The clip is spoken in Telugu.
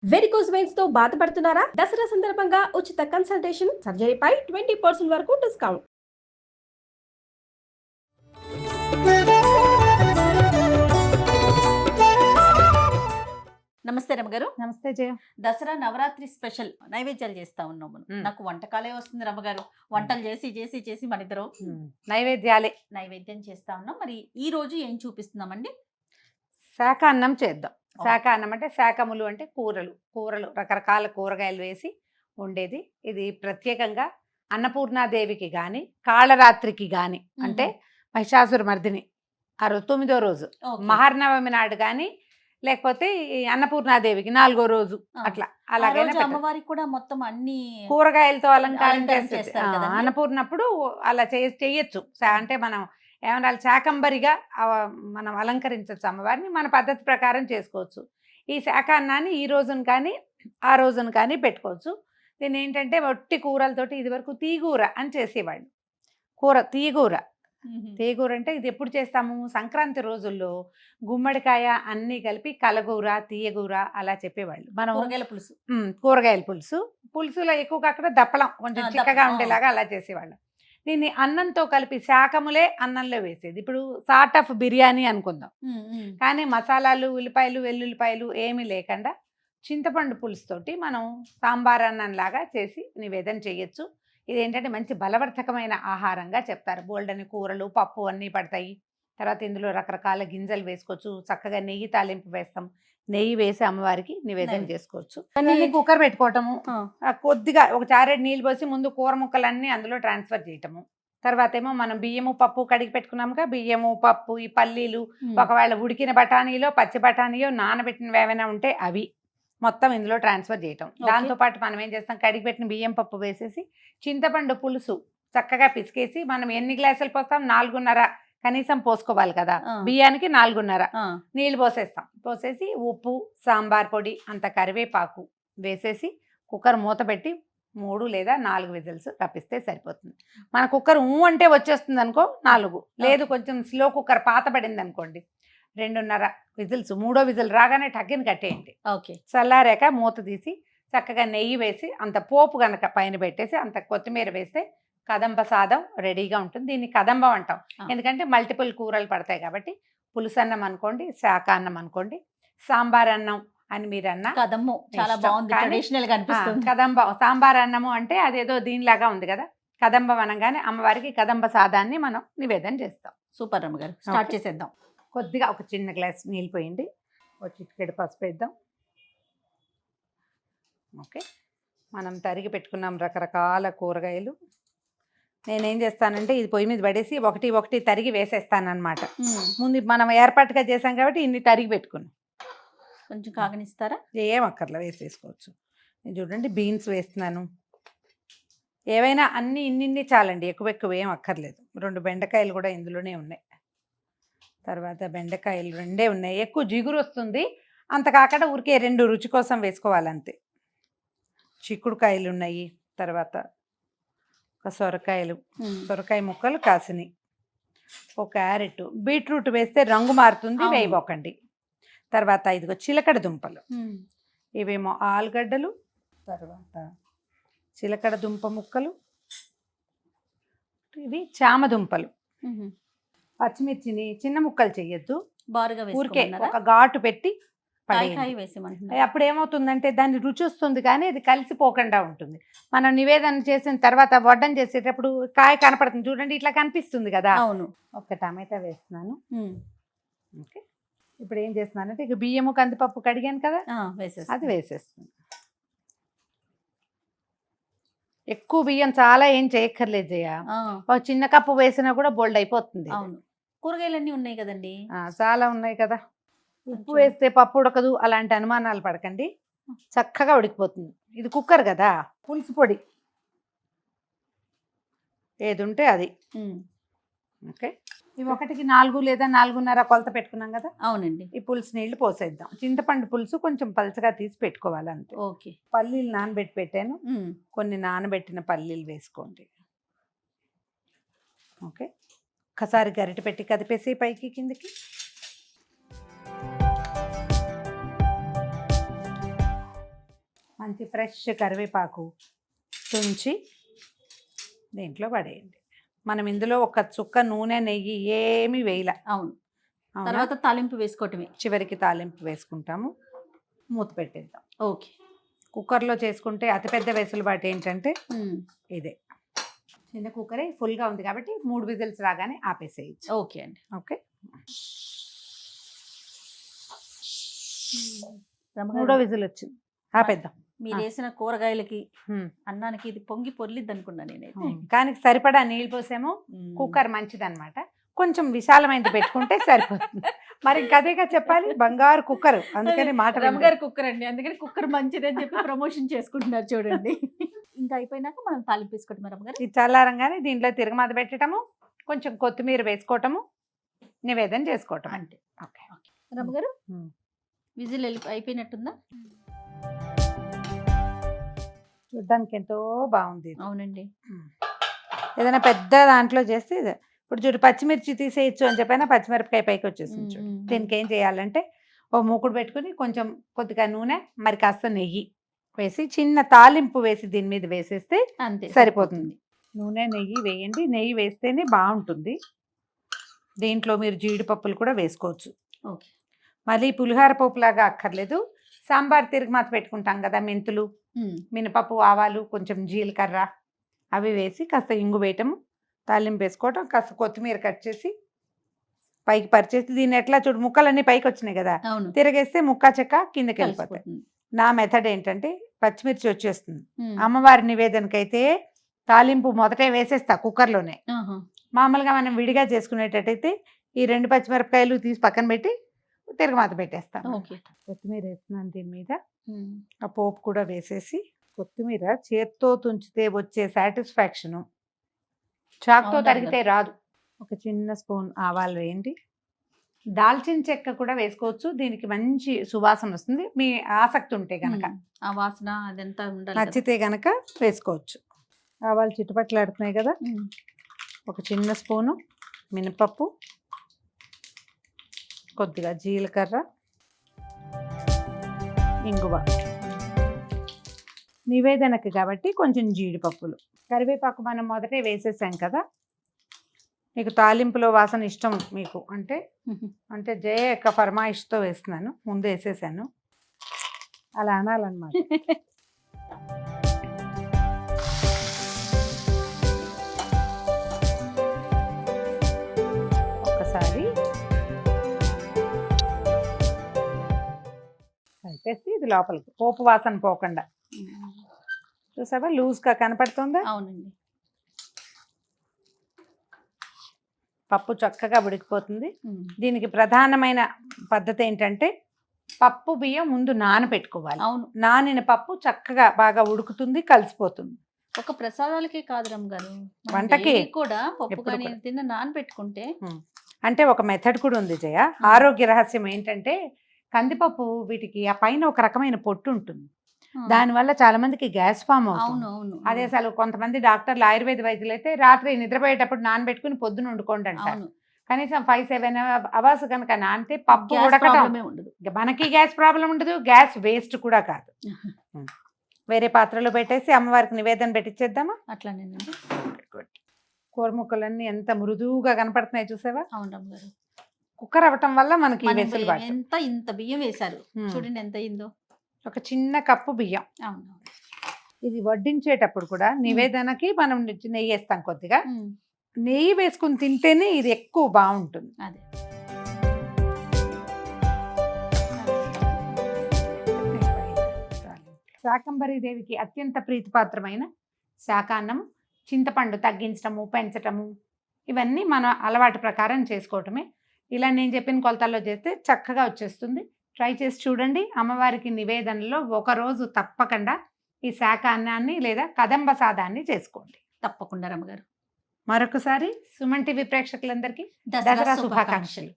వెరికోస్ వెయిన్స్ తో బాధపడుతున్నారా? దసరా సందర్భంగా ఉచిత కన్సల్టేషన్, సర్జరీపై 20% వరకు డిస్కౌంట్. నమస్తే రమ్మగారు. నమస్తే జయ. దసరా నవరాత్రి స్పెషల్ నైవేద్యాలు చేస్తా ఉన్నాము. నాకు వంటకాలే వస్తుంది రమ్మగారు. వంటలు చేసి చేసి చేసి మన ఇద్దరు నైవేద్యం చేస్తా ఉన్నాం. మరి ఈ రోజు ఏం చూపిస్తున్నామండి? శాఖ అన్నం చేద్దాం. శాఖ అన్నం అంటే శాఖములు అంటే కూరలు రకరకాల కూరగాయలు వేసి ఉండేది. ఇది ప్రత్యేకంగా అన్నపూర్ణాదేవికి కానీ కాళరాత్రికి కానీ అంటే మహిషాసుర మర్దిని ఆ రోజు 9వ రోజు మహర్నవమి నాడు కానీ లేకపోతే అన్నపూర్ణాదేవికి 4వ రోజు అట్లా అలాగే అమ్మవారికి కూడా మొత్తం అన్ని కూరగాయలతో అలంకారం చేస్తారు. అన్నపూర్ణప్పుడు అలా చేయొచ్చు. అంటే మనం ఏమన్నా శాకంబరిగా మనం అలంకరించవచ్చు అమ్మవారిని, మన పద్ధతి ప్రకారం చేసుకోవచ్చు. ఈ శాకాన్నాన్ని ఈ రోజున కానీ ఆ రోజున కానీ పెట్టుకోవచ్చు. దీన్ని ఏంటంటే ఒట్టి కూరలతోటి ఇది వరకు తీగూర అని చేసేవాళ్ళు. తీగూర అంటే ఇది ఎప్పుడు చేస్తాము? సంక్రాంతి రోజుల్లో గుమ్మడికాయ అన్నీ కలిపి కలగూర తీయగూర అలా చెప్పేవాళ్ళు. మనం కూరగాయల పులుసులో ఎక్కువగా అక్కడ దప్పలం కొంచెం చిక్కగా ఉండేలాగా అలా చేసేవాళ్ళు. దీన్ని అన్నంతో కలిపి శాకములే అన్నంలో వేసేది. ఇప్పుడు సార్ట్ ఆఫ్ బిర్యానీ అనుకుందాం. కానీ మసాలాలు ఉల్లిపాయలు వెల్లుల్లిపాయలు ఏమీ లేకుండా చింతపండు పులుసుతోటి మనం సాంబార్ అన్నంలాగా చేసి నివేదన చేయొచ్చు. ఇదేంటంటే మంచి బలవర్ధకమైన ఆహారంగా చెప్తారు. బోల్డని కూరలు పప్పు అన్నీ పడతాయి. తర్వాత ఇందులో రకరకాల గింజలు వేసుకోవచ్చు. చక్కగా నెయ్యి తాలింపు వేస్తాం. నెయ్యి వేసి అమ్మవారికి నివేదన చేసుకోవచ్చు. కుక్కర్ పెట్టుకోవటము, కొద్దిగా ఒక చారెడు నీళ్ళు పోసి ముందు కూర ముక్కలన్నీ అందులో ట్రాన్స్ఫర్ చేయటము. తర్వాత ఏమో మనం బియ్యము పప్పు కడిగి పెట్టుకున్నాముగా, బియ్యము పప్పు ఈ పల్లీలు ఒకవేళ ఉడికిన బఠానీలో పచ్చి బఠానీయో నానబెట్టినవి ఏమైనా ఉంటే అవి మొత్తం ఇందులో ట్రాన్స్ఫర్ చేయటం. దాంతోపాటు మనం ఏం చేస్తాం, కడిగి పెట్టిన బియ్యం పప్పు వేసేసి చింతపండు పులుసు చక్కగా పిసికేసి మనం ఎన్ని గ్లాసులు పోస్తాం? 4.5 కనీసం పోసుకోవాలి కదా. బియ్యానికి 4.5 నీళ్ళు పోసేసి ఉప్పు సాంబార్ పొడి అంత కరివేపాకు వేసేసి కుక్కర్ మూత పెట్టి 3 లేదా 4 విజిల్స్ రప్పిస్తే సరిపోతుంది. మన కుక్కర్ అంటే వచ్చేస్తుంది అనుకో 4, లేదు కొంచెం స్లో కుక్కర్ పాత పడింది అనుకోండి 2.5 విజిల్స్. 3వ విజిల్ రాగానే టక్కిని కట్టేయండి. ఓకే. చల్లారాక మూత తీసి చక్కగా నెయ్యి వేసి అంత పోపు కనుక పైన పెట్టేసి అంత కొత్తిమీర వేస్తే కదంబ సాదం రెడీగా ఉంటుంది. దీన్ని కదంబం అంటాం ఎందుకంటే మల్టిపుల్ కూరలు పడతాయి కాబట్టి. పులుసు అన్నం అనుకోండి, శాఖ అన్నం అనుకోండి, సాంబార్ అన్నం అని మీరు అన్న కదంబం చాలా బాగుంది, ట్రెడిషనల్ గా అనిపిస్తుంది. కదంబం సాంబార్ అన్నము అంటే అదేదో దీనిలాగా ఉంది కదా. కదంబం అనగానే అమ్మవారికి కదంబ సాదాన్ని మనం నివేదన చేస్తాం. సూపర్ అమ్మగారు, స్టార్ట్ చేసేద్దాం. కొద్దిగా ఒక చిన్న గ్లాస్ నీళ్ళు పోయండి, ఒక చిటికెడు పసుపు వేద్దాం. ఓకే, మనం తరిగి పెట్టుకున్నాం రకరకాల కూరగాయలు. నేనేం చేస్తానంటే ఇది పొయ్యి మీద పడేసి ఒకటి తరిగి వేసేస్తానమాట. ముందు మనం ఏర్పాటుగా చేసాం కాబట్టి ఇన్ని తరిగి పెట్టుకున్నాం. కొంచెం కాగనిస్తారా? ఏం అక్కర్లా, వేసేసుకోవచ్చు. నేను చూడండి బీన్స్ వేస్తున్నాను. ఏవైనా అన్ని ఇన్ని చాలండి, ఎక్కువ ఏం అక్కర్లేదు. 2 బెండకాయలు కూడా ఇందులోనే ఉన్నాయి. తర్వాత బెండకాయలు 2 ఉన్నాయి. ఎక్కువ జిగురు వస్తుంది, అంత కాకుండా ఊరికే 2 రుచి కోసం వేసుకోవాలంతే. చిక్కుడుకాయలు ఉన్నాయి. తర్వాత ఒక సొరకాయ ముక్కలు కాసినాయి. ఒక క్యారెట్, బీట్రూట్ వేస్తే రంగు మారుతుంది, వేయబోకండి. తర్వాత ఇదిగో చిలకడ దుంపలు, ఇవేమో ఆలుగడ్డలు, తర్వాత చిలకడ దుంప ముక్కలు, ఇవి చామదుంపలు. పచ్చిమిర్చిని చిన్న ముక్కలు చెయ్యొద్దు, బారుగా ఊరికే ఒక ఘాటు పెట్టి వేసేమంటున్నారు. అప్పుడు ఏమవుతుందంటే దాన్ని రుచి వస్తుంది కానీ అది కలిసిపోకుండా ఉంటుంది. మనం నివేదన చేసిన తర్వాత వడ్డం చేసేటప్పుడు కాయ కనపడుతుంది చూడండి, ఇట్లా కనిపిస్తుంది కదా. అవును. ఒక టమాటా వేస్తున్నాను. ఓకే, ఇప్పుడు ఏం చేస్తున్నానంటే ఇక బియ్యము కందిపప్పు కడిగాను కదా, అది వేసేస్తుంది. ఎక్కువ బియ్యం చాలా ఏం చేయక్కర్లేదు జయ, ఒక చిన్న కప్పు వేసినా కూడా బోల్డ్ అయిపోతుంది. అవును, కూరగాయలన్నీ ఉన్నాయి కదండి, చాలా ఉన్నాయి కదా. ఉప్పు వేస్తే పప్పు ఉడకదు అలాంటి అనుమానాలు పడకండి, చక్కగా ఉడికిపోతుంది. ఇది కుక్కర్ కదా. పులుసు పొడి ఏది ఉంటే అది. ఓకే, ఇవి 1కి 4 లేదా 4.5 కొలత పెట్టుకున్నాం కదా. అవునండి. ఈ పులుసు నీళ్లు పోసేద్దాం. చింతపండు పులుసు కొంచెం పలచగా తీసి పెట్టుకోవాలి అంతే. ఓకే. పల్లీలు నానబెట్టి పెట్టాను, కొన్ని నానబెట్టిన పల్లీలు వేసుకోండి. ఓకే, ఒకసారి గరిటె పెట్టి కదిపేసి పైకి కిందికి. మంచి ఫ్రెష్ కరివేపాకు తుంచి దీంట్లో పడేయండి. మనం ఇందులో ఒక చుక్క నూనె నెయ్యి ఏమీ వేయలే. అవును. అవునా? తర్వాత తాలింపు వేసుకోవటమే. చివరికి తాలింపు వేసుకుంటాము. మూత పెట్టేద్దాం. ఓకే. కుక్కర్లో చేసుకుంటే అతిపెద్ద వెసులుబాటు ఏంటంటే ఇదే. చిన్న కుక్కరే ఫుల్గా ఉంది కాబట్టి 3 విజిల్స్ రాగానే ఆపేసేయచ్చు. ఓకే అండి. ఓకే. రమ్మగారు, 3వ విజిల్ వచ్చింది, ఆపేద్దాం. మీరు వేసిన కూరగాయలకి అన్నానికి ఇది పొంగి పొర్లిద్ది అనుకున్నా నేనైతే. కానీ సరిపడా నీళ్ళు పోసాము. కుక్కర్ మంచిదన్నమాట. కొంచెం విశాలమైనది పెట్టుకుంటే సరిపోతుంది. మరి ఇంకా అదేగా చెప్పాలి, బంగారు కుక్కర్, అందుకని మాట రమ్మగారు కుక్కర్ అండి, అందుకని కుక్కర్ మంచిది అని చెప్పి ప్రమోషన్ చేసుకుంటున్నారు చూడండి. ఇంకా అయిపోయినాక మనం తాలింపు వేసుకోవటం రమ్మగారు. ఇది చల్లారంగానే దీంట్లో తిరగమాత పెట్టడము, కొంచెం కొత్తిమీర వేసుకోవటము, నివేదన చేసుకోవటం అంటే. ఓకే. రమ్మగారు విజిల్ అయిపోయినట్టుందా? చూడ్డానికి ఎంతో బాగుంది. అవునండి. ఏదైనా పెద్ద దాంట్లో చేస్తే ఇప్పుడు చూడు, పచ్చిమిర్చి తీసేయచ్చు అని చెప్పైనా పచ్చిమిరపకాయ పైకి వచ్చేసింది చూడు. దీనికి ఏం చేయాలంటే ఓ మూకుడు పెట్టుకుని కొంచెం కొద్దిగా నూనె మరి కాస్త నెయ్యి వేసి చిన్న తాలింపు వేసి దీని మీద వేసేస్తే అంతే సరిపోతుంది. నూనె నెయ్యి వేయండి. నెయ్యి వేస్తేనే బాగుంటుంది. దీంట్లో మీరు జీడిపప్పులు కూడా వేసుకోవచ్చు. ఓకే. మళ్ళీ పులిహార పోపులాగా అక్కర్లేదు. సాంబార్ తిరగమాత పెట్టుకుంటాం కదా, మెంతులు, మినపప్పు, ఆవాలు, కొంచెం జీలకర్ర అవి వేసి కాస్త ఇంగు వేయటము, తాలింపు వేసుకోవటం, కాస్త కొత్తిమీర కట్ చేసి పైకి పరిచేసి దీన్ని ఎట్లా చూడు, ముక్కలన్నీ పైకి వచ్చినాయి కదా, తిరగేస్తే ముక్క చెక్క కిందకి వెళ్ళిపోతాయి. నా మెథడ్ ఏంటంటే పచ్చిమిర్చి వచ్చేస్తుంది. అమ్మవారి నివేదనకైతే తాలింపు మొదటే వేసేస్తా కుక్కర్లోనే. మామూలుగా మనం విడిగా చేసుకునేటట్టయితే ఈ 2 పచ్చిమిరపకాయలు తీసి పక్కన పెట్టి తిరగమాత పెట్టేస్తాను. కొత్తిమీర వేస్తున్నాను దీని మీద. ఆ పోపు కూడా వేసేసి, కొత్తిమీర చేత్తో తుంచితే వచ్చే సాటిస్ఫాక్షను చాక్తో తరిగితే రాదు. ఒక చిన్న స్పూన్ ఆవాలు వేయండి. దాల్చిన చెక్క కూడా వేసుకోవచ్చు, దీనికి మంచి సువాసన వస్తుంది. మీ ఆసక్తి ఉంటే గనక, ఆ వాసన అదంతా నచ్చితే గనక వేసుకోవచ్చు. ఆవాలు చిట్టుపట్లాడుతున్నాయి కదా, ఒక చిన్న స్పూను మినపప్పు, కొద్దిగా జీలకర్ర, ఇంగువ, నివేదనకి కాబట్టి కొంచెం జీడిపప్పులు, కరివేపాకు మనం మొదటే వేసేసాం కదా. మీకు తాలింపులో వాసన ఇష్టం మీకు అంటే అంటే జయ యొక్క ఫర్మాయిష్తో వేస్తున్నాను, ముందు వేసేసాను, అలా అనాలన్నమాట. ఒక్కసారి కలిపేసి ఇది లోపలికి పోపు వాసన పోకుండా. చూసావా లూజ్గా కనపడుతుందా? అవునండి. పప్పు చక్కగా ఉడికిపోతుంది. దీనికి ప్రధానమైన పద్ధతి ఏంటంటే పప్పు బియ్యం ముందు నానబెట్టుకోవాలి. అవును. నానిన పప్పు చక్కగా బాగా ఉడుకుతుంది, కలిసిపోతుంది. ఒక ప్రసాదాలకే కాదు రమ్మగారు, వంటకి కూడా పప్పు కానీ తిన్న నానబెట్టుకుంటే. అంటే ఒక మెథడ్ కూడా ఉంది జయ. ఆరోగ్య రహస్యం ఏంటంటే కందిపప్పు వీటికి ఆ పైన ఒక రకమైన పొట్టు ఉంటుంది, దానివల్ల చాలా మందికి గ్యాస్ ఫామ్ అవుతుంది. అదే అసలు కొంతమంది డాక్టర్లు ఆయుర్వేద వైద్యులు అయితే రాత్రి నిద్రపోయేటప్పుడు నానబెట్టుకుని పొద్దున వండుకోండి అంటారు. కనీసం 5-7 అవర్స్ కనుక నానితే పప్పు ఉడకటమే ఉండదు, మనకి గ్యాస్ ప్రాబ్లం ఉండదు, గ్యాస్ వేస్ట్ కూడా కాదు. వేరే పాత్రలో పెట్టేసి అమ్మవారికి నివేదన పెట్టించేద్దామా? అట్లానేనండి. కూర ముక్కలన్నీ ఎంత మృదువుగా కనపడుతున్నాయి చూసావా? అవును రమ్మగారు. కుక్కర్ అవ్వటం వల్ల మనకి ఇంత బియ్యం వేశారు చూడండి, ఎంత అయిందో. ఒక చిన్న కప్పు బియ్యం. అవును. ఇది వడ్డించేటప్పుడు కూడా నివేదనకి మనం నెయ్యి వేస్తాం, కొద్దిగా నెయ్యి వేసుకుని తింటేనే ఇది ఎక్కువ బాగుంటుంది. అదే శాకంబరి దేవికి అత్యంత ప్రీతిపాత్రమైన శాకాన్నం, చింతపండు తగ్గించటము, పెంచటము, ఇవన్నీ మన అలవాటు ప్రకారం చేసుకోవటమే. ఇలా నేను చెప్పిన కొలతల్లో చేస్తే చక్కగా వచ్చేస్తుంది. ట్రై చేసి చూడండి. అమ్మవారికి నివేదనలో ఒకరోజు తప్పకుండా ఈ శాకాన్నాన్ని లేదా కదంబ సాదాన్ని చేసుకోండి. తప్పకుండా రమ్మగారు. మరొకసారి సుమన్ టీవీ ప్రేక్షకులందరికీ దసరా శుభాకాంక్షలు.